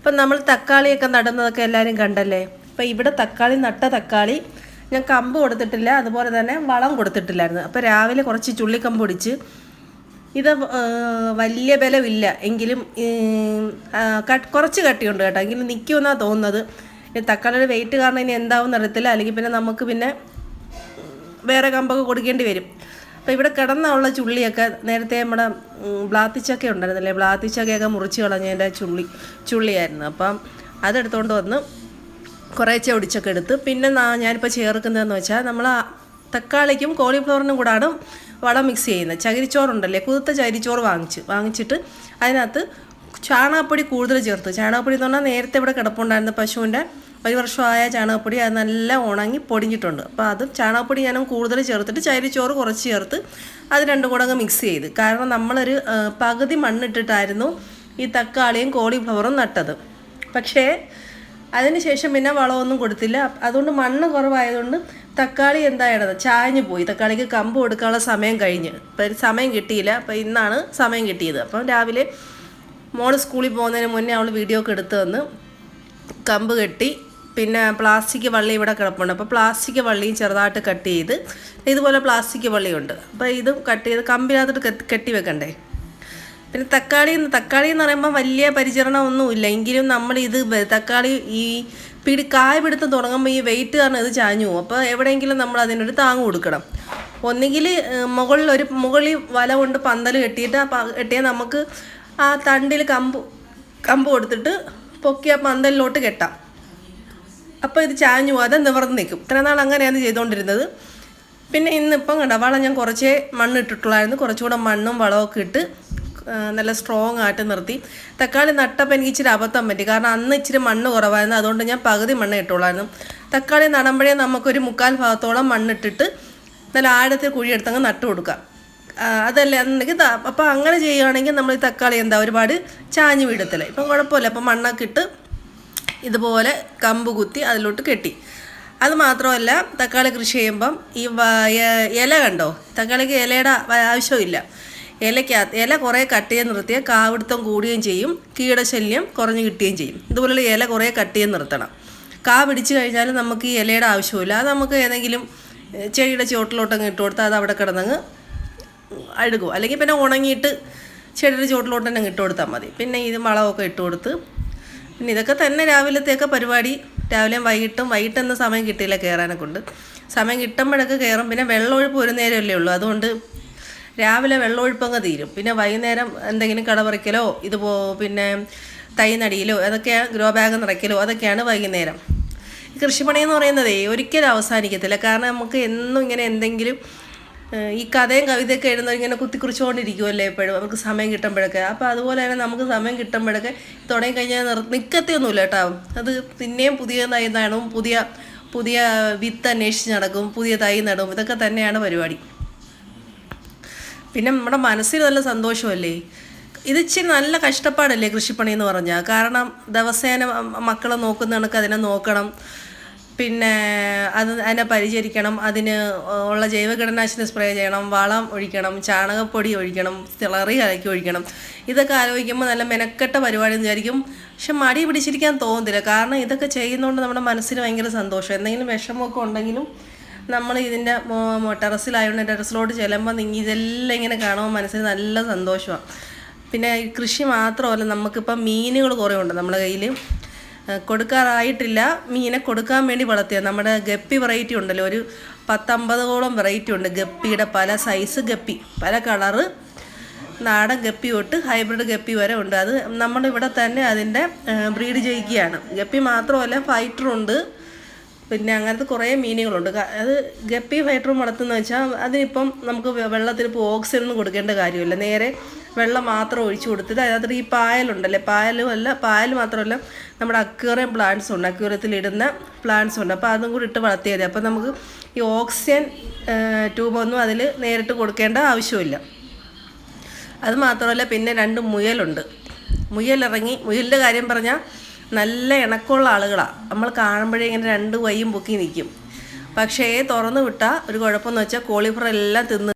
ഇപ്പം നമ്മൾ തക്കാളിയൊക്കെ നടുന്നതൊക്കെ എല്ലാവരും കണ്ടല്ലേ. അപ്പം ഇവിടെ നട്ട തക്കാളി ഞാൻ കമ്പ് കൊടുത്തിട്ടില്ല, അതുപോലെ തന്നെ വളം കൊടുത്തിട്ടില്ലായിരുന്നു. അപ്പോൾ രാവിലെ കുറച്ച് ചുള്ളിക്കമ്പ് പൊടിച്ച് ഇത് വലിയ ബലമില്ല എങ്കിലും കുറച്ച് കട്ടിയുണ്ട് കേട്ടോ, എങ്കിലും നിൽക്കുമെന്നാണ് തോന്നുന്നത്. തക്കാളിയുടെ വെയിറ്റ് കാരണം ഇനി എന്താവും അറിയത്തില്ല, അല്ലെങ്കിൽ പിന്നെ നമുക്ക് പിന്നെ വേറെ കമ്പൊക്കെ കൊടുക്കേണ്ടി വരും. അപ്പോൾ ഇവിടെ കിടന്നുള്ള ചുള്ളിയൊക്കെ നേരത്തെ നമ്മുടെ ബ്ലാത്തിച്ചക്ക ഉണ്ടായിരുന്നല്ലേ, ബ്ലാത്തിച്ചക്കയൊക്കെ മുറിച്ച് കളഞ്ഞതിൻ്റെ ചുള്ളിയായിരുന്നു. അപ്പം അതെടുത്തുകൊണ്ട് വന്ന് കുറേശ്ശെ ഒടിച്ചൊക്കെ എടുത്ത് പിന്നെ ഞാനിപ്പോൾ ചേർക്കുന്നതെന്ന് വെച്ചാൽ നമ്മൾ തക്കാളിക്കും കോളിഫ്ലവറിനും കൂടാണ് വളം മിക്സ് ചെയ്യുന്നത്. ചകിരിച്ചോറുണ്ടല്ലേ, കുതിർത്ത ചകിരിച്ചോറ് വാങ്ങിച്ചിട്ട് അതിനകത്ത് ചാണകപ്പൊടി കൂടുതൽ ചേർത്ത്. ചാണകപ്പൊടി എന്ന് പറഞ്ഞാൽ നേരത്തെ ഇവിടെ കിടപ്പുണ്ടായിരുന്ന പശുവിൻ്റെ 1 വർഷമായ ചാണകപ്പൊടി, അത് നല്ല ഉണങ്ങി പൊടിഞ്ഞിട്ടുണ്ട്. അപ്പോൾ അത് ചാണകപ്പൊടി ഞാനും കൂടുതൽ ചേർത്തിട്ട് ചകിരിച്ചോറ് കുറച്ച് ചേർത്ത് അത് രണ്ടും കൂടെ അങ്ങ് മിക്സ് ചെയ്ത്. കാരണം നമ്മളൊരു പകുതി മണ്ണിട്ടിട്ടായിരുന്നു ഈ തക്കാളിയും കോളിഫ്ലവറും നട്ടത്. പക്ഷേ അതിന് ശേഷം പിന്നെ വളമൊന്നും കൊടുത്തില്ല. അതുകൊണ്ട് മണ്ണ് കുറവായതുകൊണ്ട് തക്കാളി എന്തായത് ചാഞ്ഞു പോയി. തക്കാളിക്ക് കമ്പ് കൊടുക്കാനുള്ള സമയം കഴിഞ്ഞ്, ഇപ്പം സമയം കിട്ടിയില്ല. അപ്പോൾ ഇന്നാണ് സമയം കിട്ടിയത്. അപ്പം രാവിലെ മോള് സ്കൂളിൽ പോകുന്നതിന് മുന്നേ അവൾ വീഡിയോ ഒക്കെ എടുത്ത് വന്ന് കമ്പ് കെട്ടി. പിന്നെ പ്ലാസ്റ്റിക് വള്ളി ഇവിടെ കിടപ്പുണ്ട്, അപ്പോൾ പ്ലാസ്റ്റിക് വള്ളിയും ചെറുതായിട്ട് കട്ട് ചെയ്ത്, ഇതുപോലെ പ്ലാസ്റ്റിക് വള്ളിയുണ്ട്, അപ്പോൾ ഇതും കട്ട് ചെയ്ത് കമ്പിനകത്തോട്ട് കെട്ടി വെക്കണ്ടേ. പിന്നെ തക്കാളി എന്ന് പറയുമ്പോൾ വലിയ പരിചരണമൊന്നുമില്ല, എങ്കിലും നമ്മളിത് തക്കാളി ഈ കായ പിടുത്ത് തുടങ്ങുമ്പോൾ ഈ വെയിറ്റ് കാരണം ഇത് ചാഞ്ഞു പോകും. അപ്പോൾ എവിടെയെങ്കിലും നമ്മൾ അതിനൊരു താങ്ങ് കൊടുക്കണം. ഒന്നുകിൽ മുകളിൽ വല കൊണ്ട് പന്തൽ കെട്ടിയാൽ നമുക്ക് ആ തണ്ടിൽ കമ്പ് കൊടുത്തിട്ട് പൊക്കി ആ പന്തലിലോട്ട് കെട്ടാം. അപ്പോൾ ഇത് ചാഞ്ഞു പോകാതെ നിവർന്ന് നിൽക്കും. ഇത്ര നാൾ അങ്ങനെയാണ് ചെയ്തുകൊണ്ടിരുന്നത്. പിന്നെ ഇന്നിപ്പം കണ്ട വളം ഞാൻ കുറച്ചേ മണ്ണിട്ടിട്ടുള്ളായിരുന്നു, കുറച്ചുകൂടെ മണ്ണും വളമൊക്കെ ഇട്ട് നല്ല സ്ട്രോങ് ആയിട്ട് നിർത്തി. തക്കാളി നട്ടപ്പോൾ എനിക്ക് ഇച്ചിരി അബദ്ധം പറ്റി, കാരണം അന്ന് ഇച്ചിരി മണ്ണ് കുറവായിരുന്നു, അതുകൊണ്ട് ഞാൻ പകുതി മണ്ണ് ഇട്ടുള്ളായിരുന്നു. തക്കാളി നടുമ്പോഴേ നമുക്കൊരു 1/4 ഭാഗത്തോളം മണ്ണിട്ടിട്ട് നല്ല ആഴത്തിൽ കുഴിയെടുത്തങ്ങ് നട്ടു കൊടുക്കാം. അതല്ലേ എന്നുണ്ടെങ്കിൽ അപ്പോൾ അങ്ങനെ ചെയ്യുകയാണെങ്കിൽ നമ്മൾ ഈ തക്കാളി ഒരുപാട് ചാഞ്ഞ് വീഴത്തില്ല. ഇപ്പം കുഴപ്പമില്ല. അപ്പം മണ്ണൊക്കെ ഇട്ട് ഇതുപോലെ കമ്പ് കുത്തി അതിലോട്ട് കെട്ടി. അത് മാത്രമല്ല, തക്കാളി കൃഷി ചെയ്യുമ്പം ഈ ഇല കണ്ടോ, തക്കാളിക്ക് ഇലയുടെ ആവശ്യമില്ല. ഇല കുറേ കട്ട് ചെയ്ത് നിർത്തിയാൽ കാവിടുത്തം കൂടുകയും ചെയ്യും, കീടശല്യം കുറഞ്ഞ് കിട്ടുകയും ചെയ്യും. ഇതുപോലുള്ള ഇല കുറേ കട്ട് ചെയ്ത് നിർത്തണം. പിടിച്ച് കഴിഞ്ഞാൽ നമുക്ക് ഈ ഇലയുടെ ആവശ്യമില്ല. അത് നമുക്ക് ഏതെങ്കിലും ചെടിയുടെ ചുവട്ടിലോട്ടങ്ങ് ഇട്ട് കൊടുത്താൽ അത് അവിടെ കിടന്നങ്ങ് അഴുകും. അല്ലെങ്കിൽ പിന്നെ ഉണങ്ങിയിട്ട് ചെടിയുടെ ചുവട്ടിലോട്ട് തന്നെ ഇട്ട് കൊടുത്താൽ മതി. പിന്നെ ഇത് വളമൊക്കെ ഇട്ട് കൊടുത്ത് പിന്നെ ഇതൊക്കെ തന്നെ രാവിലത്തെയൊക്കെ പരിപാടി. രാവിലെയും വൈകിട്ടെന്ന സമയം കിട്ടിയില്ല കയറാനെ കൊണ്ട്. സമയം കിട്ടുമ്പോഴൊക്കെ കയറും. പിന്നെ വെള്ളമൊഴുപ്പ് ഒരു നേരമല്ലേ ഉള്ളൂ, അതുകൊണ്ട് രാവിലെ വെള്ളമൊഴുപ്പങ്ങ് തീരും. പിന്നെ വൈകുന്നേരം എന്തെങ്കിലും കടപറിക്കലോ പിന്നെ തൈ നടിയിലോ അതൊക്കെയാണ്, ഗ്രോ ബാഗ് നിറയ്ക്കലോ അതൊക്കെയാണ് വൈകുന്നേരം. കൃഷിപ്പണി എന്ന് പറയുന്നതേ ഒരിക്കലും അവസാനിക്കത്തില്ല. കാരണം നമുക്ക് എന്നും ഇങ്ങനെ എന്തെങ്കിലും ഈ കഥയും കവിതയൊക്കെ എഴുതുന്നത് ഇങ്ങനെ കുത്തിക്കുറിച്ചുകൊണ്ടിരിക്കുമല്ലേ എപ്പോഴും നമുക്ക് സമയം കിട്ടുമ്പോഴൊക്കെ. അപ്പോൾ അതുപോലെ തന്നെ നമുക്ക് സമയം കിട്ടുമ്പോഴൊക്കെ തുടങ്ങിക്കഴിഞ്ഞാൽ നിൽക്കത്തൊന്നുമില്ല കേട്ടോ. അത് പിന്നെയും പുതിയ തൈ നടും, പുതിയ വിത്ത് അന്വേഷിച്ച് നടക്കും, പുതിയ തൈ നടും. ഇതൊക്കെ തന്നെയാണ് പരിപാടി. പിന്നെ നമ്മുടെ മനസ്സിൽ നല്ല സന്തോഷമല്ലേ. ഇത് ഇച്ചിരി നല്ല കഷ്ടപ്പാടല്ലേ കൃഷിപ്പണി എന്ന് പറഞ്ഞാൽ. കാരണം ദിവസേന മക്കളെ നോക്കുന്ന കണക്ക് അതിനെ നോക്കണം, പിന്നെ അതിനെ പരിചരിക്കണം, അതിന് ഉള്ള ജൈവ കീടനാശിനി സ്പ്രേ ചെയ്യണം, വളം ഒഴിക്കണം, ചാണകപ്പൊടി ഒഴിക്കണം, തിളറി കലക്കി ഒഴിക്കണം. ഇതൊക്കെ ആലോചിക്കുമ്പോൾ നല്ല മെനക്കെട്ട പരിപാടി എന്ന് വിചാരിക്കും. പക്ഷെ മടി പിടിച്ചിരിക്കാൻ തോന്നുന്നില്ല. കാരണം ഇതൊക്കെ ചെയ്യുന്നതുകൊണ്ട് നമ്മുടെ മനസ്സിന് ഭയങ്കര സന്തോഷം. എന്തെങ്കിലും വിഷമമൊക്കെ ഉണ്ടെങ്കിലും നമ്മൾ ഇതിൻ്റെ ടെറസിലായതുകൊണ്ട് ടെറസിലോട്ട് ചെല്ലുമ്പോൾ ഇതെല്ലാം ഇങ്ങനെ കാണുമ്പോൾ മനസ്സിന് നല്ല സന്തോഷമാണ്. പിന്നെ കൃഷി മാത്രമല്ല, നമുക്കിപ്പം മീനുകൾ കുറേ ഉണ്ട് നമ്മുടെ കയ്യിൽ. കൊടുക്കാറായിട്ടില്ല, മീനെ കൊടുക്കാൻ വേണ്ടി വളർത്തിയത്. നമ്മുടെ ഗപ്പി വെറൈറ്റി ഉണ്ടല്ലോ, ഒരു 10-50ഓളം വെറൈറ്റി ഉണ്ട് ഗപ്പിയുടെ. പല സൈസ് ഗപ്പി, പല കളറ്, നാടൻ ഗപ്പി തൊട്ട് ഹൈബ്രിഡ് ഗപ്പി വരെ ഉണ്ട്. അത് നമ്മളിവിടെ തന്നെ അതിൻ്റെ ബ്രീഡ് ചെയ്യിക്കുകയാണ്. ഗപ്പി മാത്രമല്ല, ഫൈറ്ററുണ്ട്, പിന്നെ അങ്ങനത്തെ കുറേ മീനുകളുണ്ട്. അത് ഗപ്പി ഫൈറ്ററും വളർത്തുന്ന വെച്ചാൽ അതിനിപ്പം നമുക്ക് വെള്ളത്തിൽ ഇപ്പോൾ ഓക്സിജൻ കൊടുക്കേണ്ട കാര്യമില്ല. നേരെ വെള്ളം മാത്രം ഒഴിച്ചു കൊടുത്തിട്ട് അതിനകത്ത് ഈ പായലുണ്ടല്ലേ, പായൽ മാത്രമല്ല നമ്മുടെ അക്വേറിയം പ്ലാന്റ്സ് ഉണ്ട്, അക്വേറിയത്തിലിടുന്ന പ്ലാന്റ്സ് ഉണ്ട്. അപ്പോൾ അതും കൂടി ഇട്ട് വളർത്തിയാൽ മതി. അപ്പോൾ നമുക്ക് ഈ ഓക്സിജൻ ട്യൂബൊന്നും അതിൽ നേരിട്ട് കൊടുക്കേണ്ട ആവശ്യമില്ല. അത് മാത്രമല്ല, പിന്നെ 2 മുയലുണ്ട്. മുയലിൻ്റെ കാര്യം പറഞ്ഞാൽ നല്ല ഇണക്കമുള്ള ആളുകളാണ്. നമ്മൾ കാണുമ്പോഴേ ഇങ്ങനെ 2 കൈയും പൊക്കി നിൽക്കും. പക്ഷേ തുറന്നു വിട്ടാൽ ഒരു കുഴപ്പമെന്ന് വെച്ചാൽ കോളിഫ്ലവർ എല്ലാം തിന്ന്